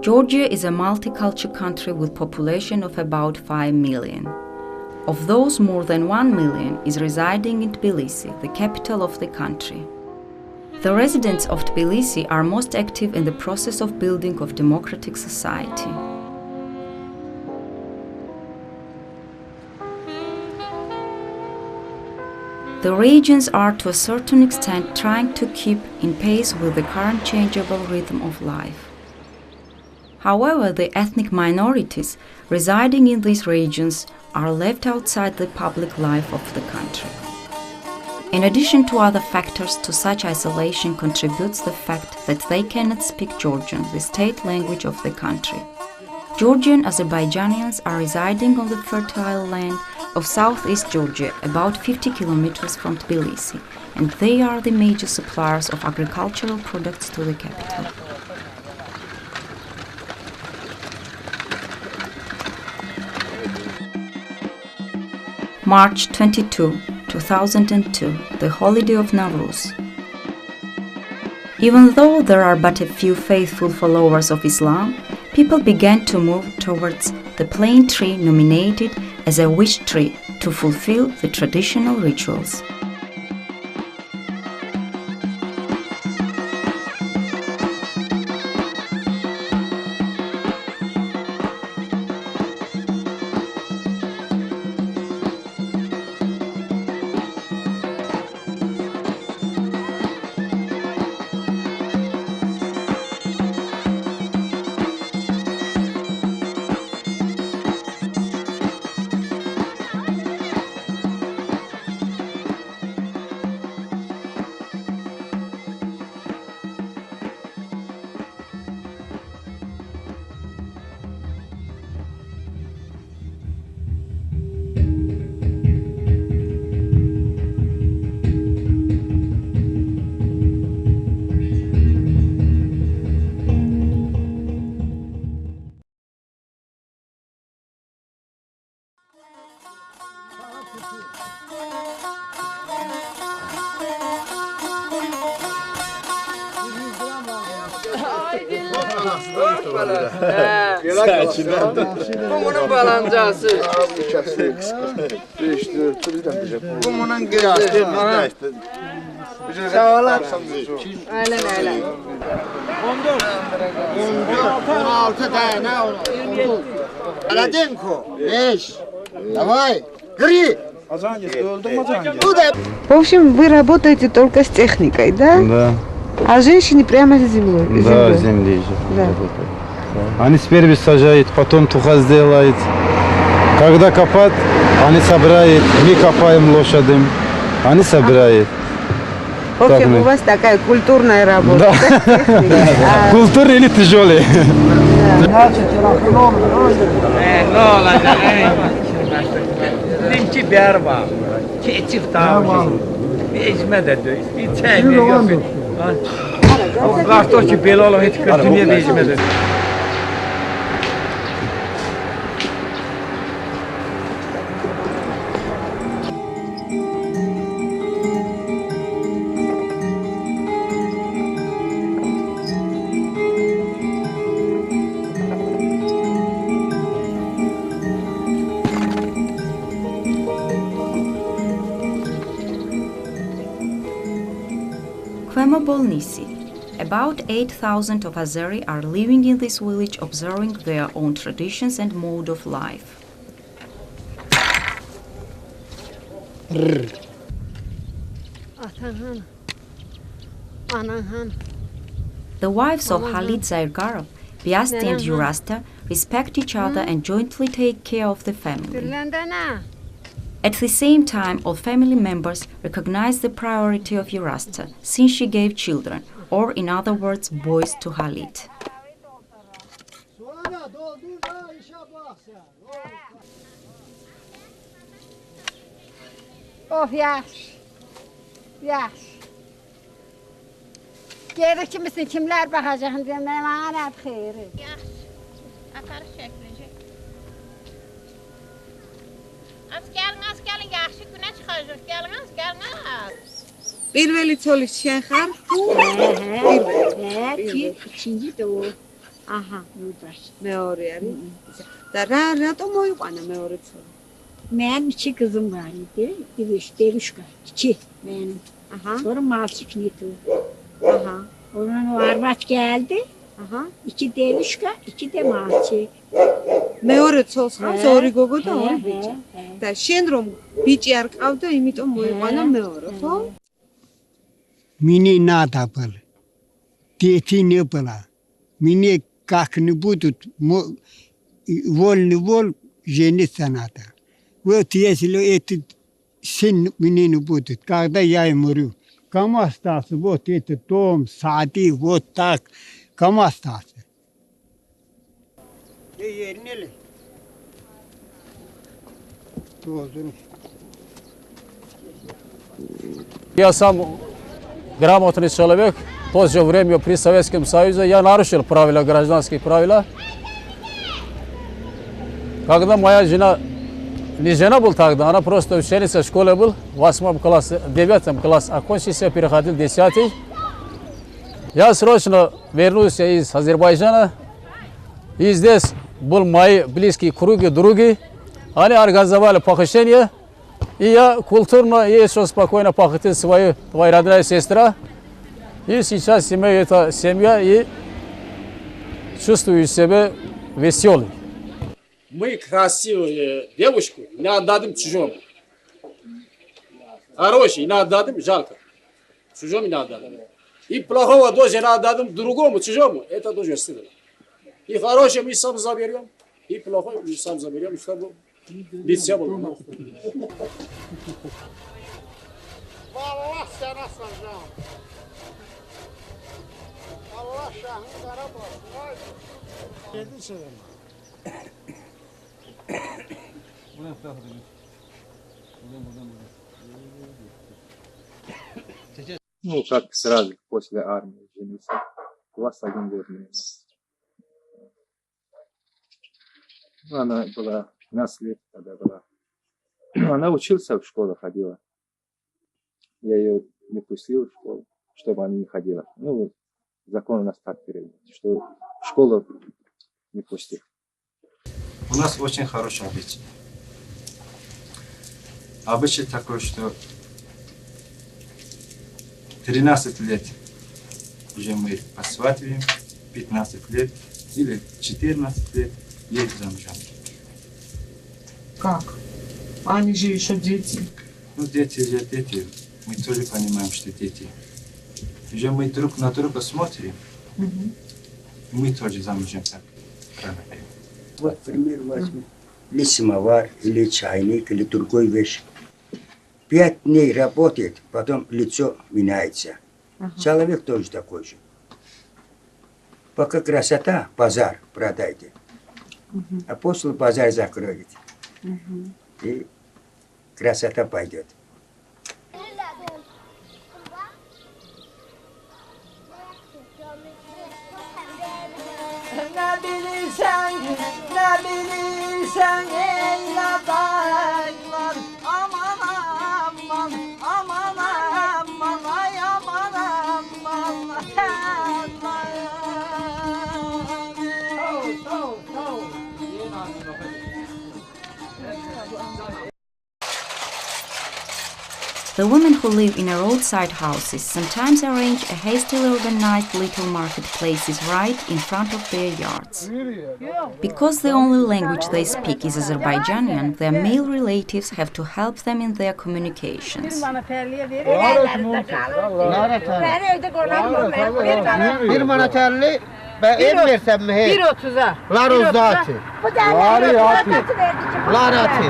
Georgia is a multicultural country with population of about 5 million. Of those, more than 1 million is residing in Tbilisi, the capital of the country. The residents of Tbilisi are most active in the process of building of democratic society. The regions are to a certain extent trying to keep in pace with the current changeable rhythm of life. However, the ethnic minorities residing in these regions are left outside the public life of the country. In addition to other factors, to such isolation contributes the fact that they cannot speak Georgian, the state language of the country. Georgian Azerbaijanians are residing on the fertile land of southeast Georgia, about 50 kilometers from Tbilisi, and they are the major suppliers of agricultural products to the capital. March 22, 2002, the holiday of Nowruz. Even though there are but a few faithful followers of Islam, people began to move towards the plane tree nominated as a wish tree to fulfill the traditional rituals. Bunun balancası. Bunun gözü. Sağ olun. Aynen. 16 tane. 27. Aladenko. 5. Давай. Гри. В общем, вы работаете только с техникой, да? Да. А женщины прямо с землей? Да, земли же. Да. Они сперва сажают, потом туха сделают. Когда копать, они собирают. Мы копаем лошадям, они собирают. В общем, у вас такая культурная работа. Да. Культурная или тяжелая? Dedim ki berba, keçif davuşu, ecmə də döyüş, bir çəkmə yox. O qartor ki, belə olan heç bir dünyada ecmə də döyüş. Bolnisi. About 8,000 of Azeri are living in this village, observing their own traditions and mode of life. The wives of Halit Zairgarov, Biasti and Yurasta, respect each other and jointly take care of the family. At the same time, all family members recognize the priority of Yurasta, since she gave children, or in other words, boys to Halit. Of yaş. Gelir kimisin, kimler bakacak diye meman hep xeyri. Yaş. Atarıq çəkiləcək. Az gəlin, yaxşı günə çıxacaq. Gəlin. პირველი ცოლი შენ ხარ? Ikinci de o. აჰა, ნუდაში. მეორე არის. და რატომ მოიყვანა მეორე ცოლი? Benim iki kızım var idi. Devişka. İki benim. აჰა, Sonra malçık niyeti. აჰა, Onun o arvaç geldi. აჰა. İki devişka, iki de malçık. მეორე ცოლს ხავს ორი გოგო და ორი He, ბიჭი. he. და შენ რომ ბიჭი არ ყავდა, იმიტომ მოიყვანა მეორე, ხო? Мне надо было. Дети не было. Мне как-нибудь вольно жениться надо. Вот если этот сын мне не будет, когда я умру, кому остался вот этот дом, сады, вот так, кому остался? Я сам грамотный человек. В то же время при Советском Союзе я нарушил правила, гражданские правила. Когда моя жена, не жена была тогда, она просто ученица в школе была, в 8 классе, 9 классе, окончился, переходил в 10. Я срочно вернулся из Азербайджана, и здесь были мои близкие круги, други. Они организовали похищение, и я культурно и еще спокойно похитил свою двоюродную сестру. И сейчас имею эту семью и чувствую себя веселым. Мы красивую девушку не отдадим чужому. Хороший не отдадим, жалко. Чужому не отдадим. И плохого тоже не отдадим другому, чужому. Это тоже стыдно. И хорошее мы сам заберем, и плохое мы сам заберем, чтобы лице было. Allah sana saracağım. Allah şahını kara basın. Yedin senin. Ну, как сразу после армии женился. 21 год мне. Ну, она была 15 лет, когда была. Она училась в школу, ходила. Я ее не пустил в школу, чтобы она не ходила. Ну, закон у нас так перевел, что в школу не пустил. У нас очень хороший обычай. Обычай такой, что 13 лет уже мы посватываем, 15 лет или 14 лет едем замужем. Как? Они же еще дети. Ну, дети же дети. Мы тоже понимаем, что дети. Уже мы друг на друга смотрим. Мы тоже замужем так. Вот пример возьму. Или самовар, или чайник, или другой вещь. 5 дней работает, потом лицо меняется. Человек тоже такой же. Пока красота, базар продайте. А после базар закроете. И красота пойдет. Ne bilirsen ey adaylar. Aman aman, aman aman, ay aman aman. The women who live in a roadside houses sometimes arrange a hastily organized little marketplaces right in front of their yards. Because the only language they speak is Azerbaijanian, their male relatives have to help them in their communications. Bir manatelli ben el versem mi? 1.30'a. Larozati. Larati.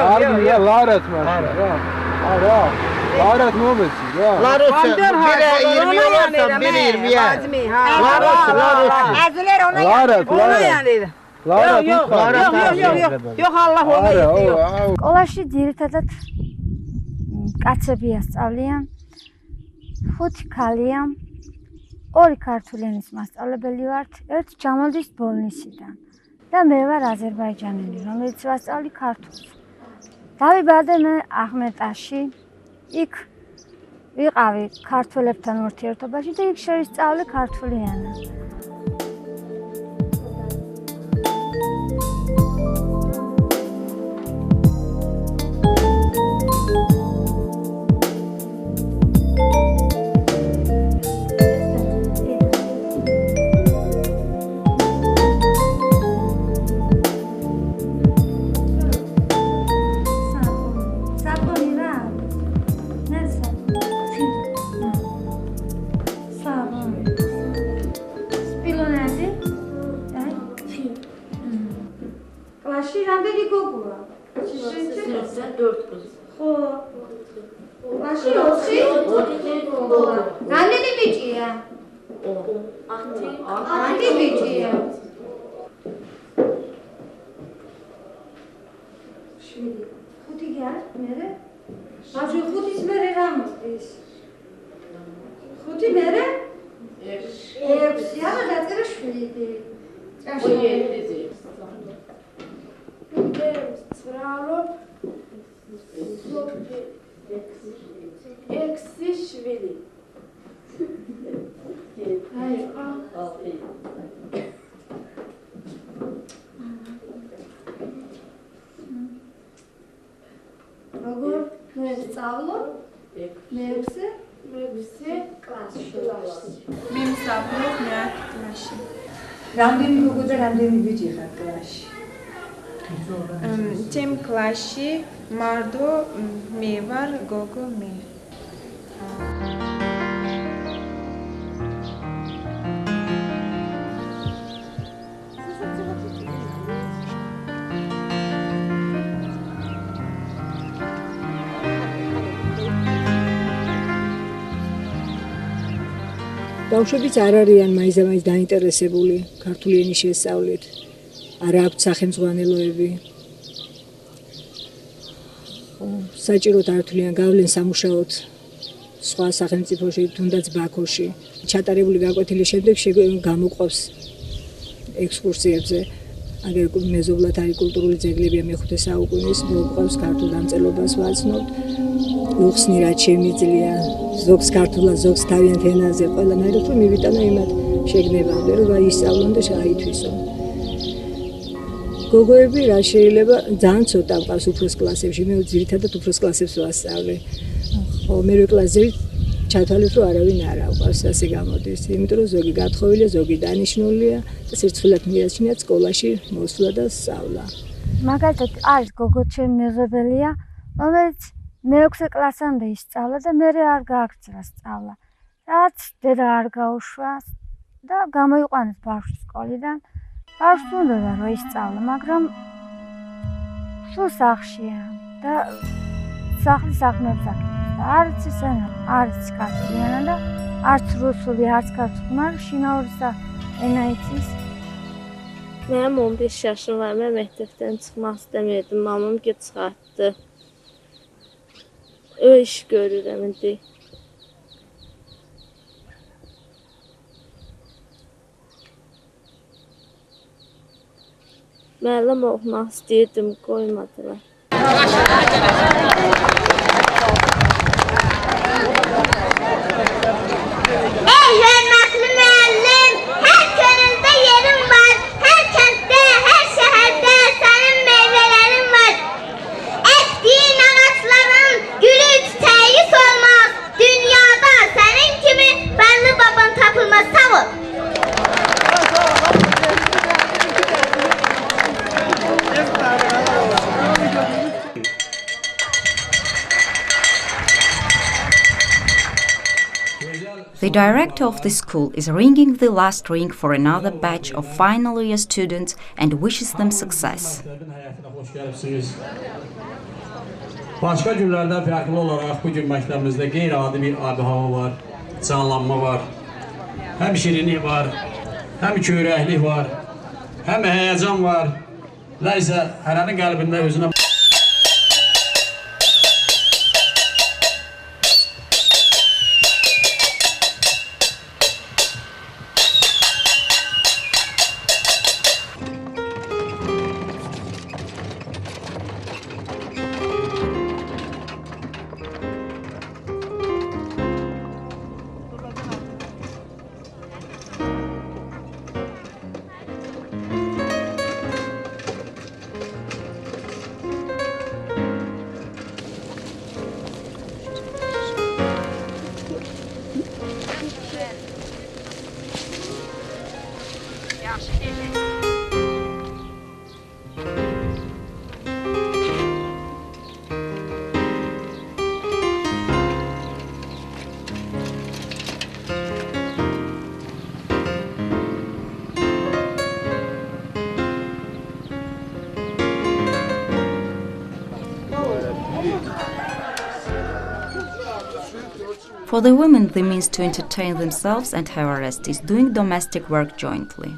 Army ya laret mi? Ara. Laret mi olmasın ya? Laroti. Biri 20 olursa biri 20'ye. Laroti. Laret. Yok Allah onu სკოლაში ძირითადად კაცები ასწავლიან. 5 ქალია. 2 ქართული ენის მასწავლებელი ვართ, ერთ ჯამალდის ბოლნისიდან. და მე ვარ აზერბაიჯანელი, რომელიც ვასწავლი ქართულს. დავიბადე მე ახმეტაში. იქ ვიყავი ქართველებთან ურთიერთობაში და იქ შევისწავლე ქართული ენა. რამდენი გოგოა? Sizin 4 kız. ხო. მაშინ 4 გოგოა. რამდენი ბიჭია? 8 ბიჭია. შვიდი. 5 კი არა? მერე? მაშინ 5-ის მერე რა მოდის? 5 მერე? 6. არა, დაწერა 7. ჭაში. Bravo. Eksi şvili. Hayır. როგორ მესწავლო? მეექვსე კლასში. მე მსახურობ მე-10 კლასში. რამდენი გოგო და რამდენი ბიჭი ხარ კლასში? ჩემ კლასში მარტო მე ვარ, გოგო მე. ბავშვებიც არ არიან მაინც-მაინც დაინტერესებული ქართული ენის შესწავლით. არ აქვთ სახელმძღვანელოები. საჭიროდ არ თვლიან გავლენ სამუშაოდ სხვა სახელმწიფოში, თუნდაც ბაქოში. ჩატარებული გაკვეთილის შემდეგ გამოყვავს ექსკურსიებზე. აგერ მეზობლად არის კულტურული ძეგლებია მე-5 საუკუნის, მოყვავს ქართულ დამწერლობას ვაცნობთ. უხსნი რაც შემიძლია, ზოგს ქართულად, ზოგს თავიანთ ენაზე, ყველანაირად რომ მივიტანო იმათ შეგნებამდე, რომ გაისწავლონ და შეაითვისონ. გოგოები რა შეიძლება ძალიან ცოტა მყავს უფროს კლასებში, მე ძირითადად უფროს კლასებს ვასწავლე. ხო, მერვე კლასზე ჩათვალეთ, რომ არავინ არ აყვავს, ასე გამოდის. იმიტომ რომ ზოგი გათხოვილია, ზოგი დანიშნულია და სირცხვილად მიაჩნიათ სკოლაში მოსვლა და სწავლა. მაგალითად არის გოგო ჩემი მეზობელია, რომელიც მე-6 კლასამდე ისწავლა და მერე არ გააგრძელა სწავლა. რაც დედა არ გაუშვა და გამოიყვანეს ბავშვი სკოლიდან. ბავშვს უნდა რომ ისწავლა, მაგრამ სულ სახლშია და სახლის საქმეებს აკეთებს და არც ისენა, არც ქართლიანა და არც რუსული, არც ქართული, მაგრამ შინაური ენა იცის. Mən mən 15 yaşım var, mən məktəbdən çıxmaq istəmirdim, mamam ki çıxartdı. O iş görürəm indi. Müəllim olmaq istəyirdim, qoymadılar. Ey hörmətli müəllim, hər könüldə yerin var, hər kənddə, hər şəhərdə sənin meyvələrin var. Əkdiyin ağacların gülü çiçəyi solmaz, dünyada sənin kimi bənli baban tapılmaz, sağ ol. The director of the school is ringing the last ring for another batch of final year students and wishes them success. Başqa günlərdən fərqli olaraq bu gün məktəbimizdə qeyri-adi bir abi-hava var, canlanma var. Həm şirinlik var, həm köyrəklik var, həm həyəcan var. Nəysə, hərənin qəlbində özünə For the women, the means to entertain themselves and have a rest is doing domestic work jointly.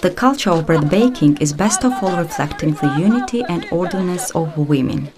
The culture of bread baking is best of all reflecting the unity and orderliness of women.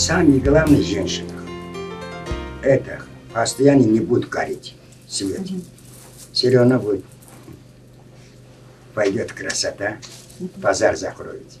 Самое главное в женщинах – это постоянно не будут гореть свет. Все равно будет, пойдет красота, базар закроется.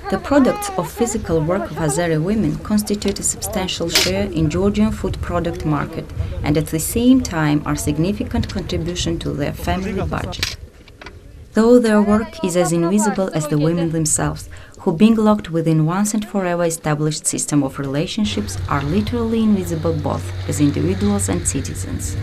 The products of physical work of Azeri women constitute a substantial share in Georgian food product market and at the same time are significant contribution to their family budget. Though their work is as invisible as the women themselves, who being locked within once and forever established system of relationships are literally invisible both as individuals and citizens.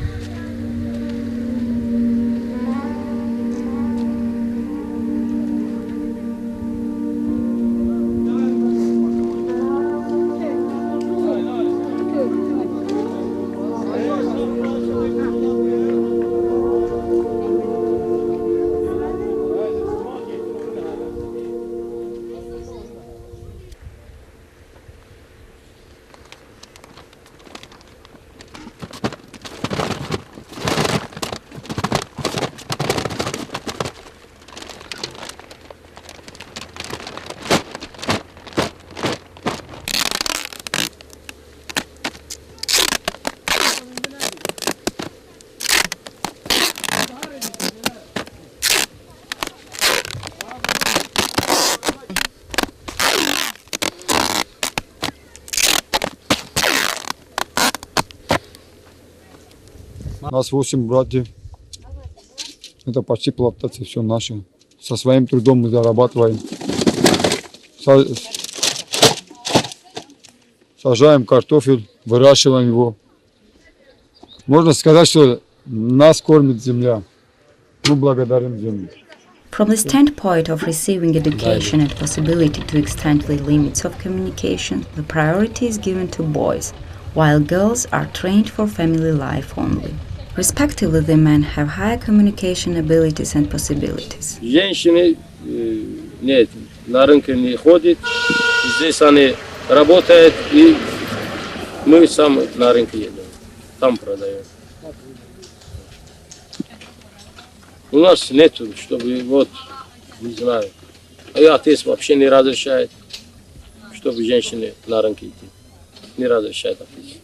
нас 8 братьев. Это почти плантация все наше. Со своим трудом мы зарабатываем. Сажаем картофель, выращиваем его. Можно сказать, что нас кормит земля. Мы благодарим землю. From the standpoint of receiving education and possibility to extend the limits of communication, the priority is given to boys, while girls are trained for family life only. Respectively, the men have higher communication abilities and possibilities. Женщины нет, на рынке не ходят, здесь они работают, и мы сам на рынке едем, там продаем. У нас нету, чтобы вот, не знаю, и отец вообще не разрешает, чтобы женщины на рынке идти. Не разрешает отец.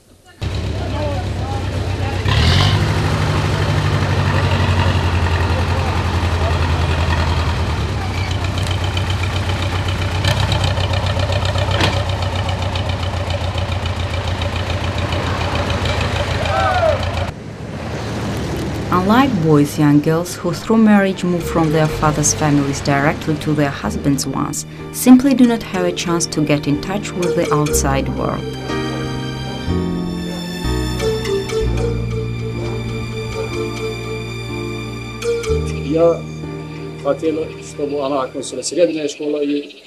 Unlike boys, young girls who through marriage move from their father's families directly to their husbands' ones simply do not have a chance to get in touch with the outside world. Я хотел, чтобы она окончила среднюю школу и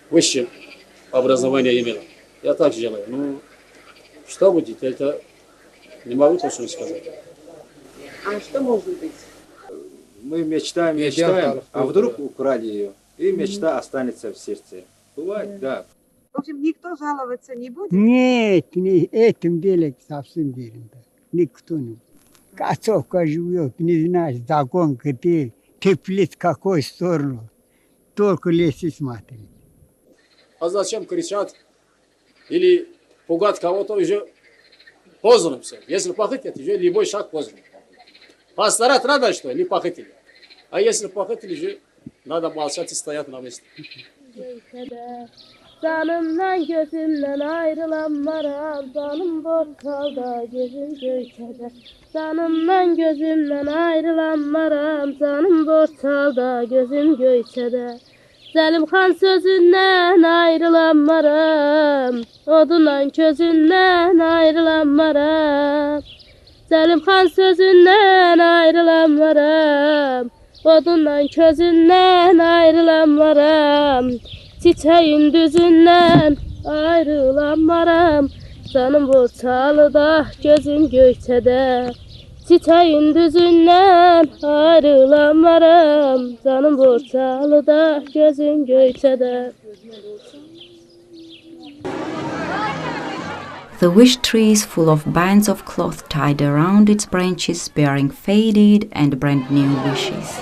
высшее образование имела. Я так желаю. Ну, что будет, это не могу точно сказать. А что может быть? Мы мечтаем, а вдруг украли ее, и мечта останется в сердце. Бывает, да. В общем, никто жаловаться не будет? Нет, не этим деле совсем верен. Никто не будет. Кацовка живет, не знаешь, закон где, теплит в какой сторону. Только лезть и смотреть. А зачем кричать или пугать кого-то уже поздно все. Если похитили, уже любой шаг поздно. Постарать надо, что ли, похитили. А если похитили, уже надо молчать и стоять на месте. Canımdan gözümden ayrılanmaram, canım portalda gözüm göykədə. Canımdan gözümden ayrılanmaram, canım portalda gözüm göykədə. Zəlimxan sözündən ayrılanmaram, odunla közündən ayrılanmaram. Zəlimxan sözündən ayrılanmaram, odunla közündən ayrılanmaram. Çiçeğin düzündən ayrılanmaram, canım borçalıda, gözüm göykədə. Çiçeğin düzündən ayrılanmaram, canım borçalıda, gözüm göykədə. The wish tree is full of bands of cloth tied around its branches, bearing faded and brand new wishes.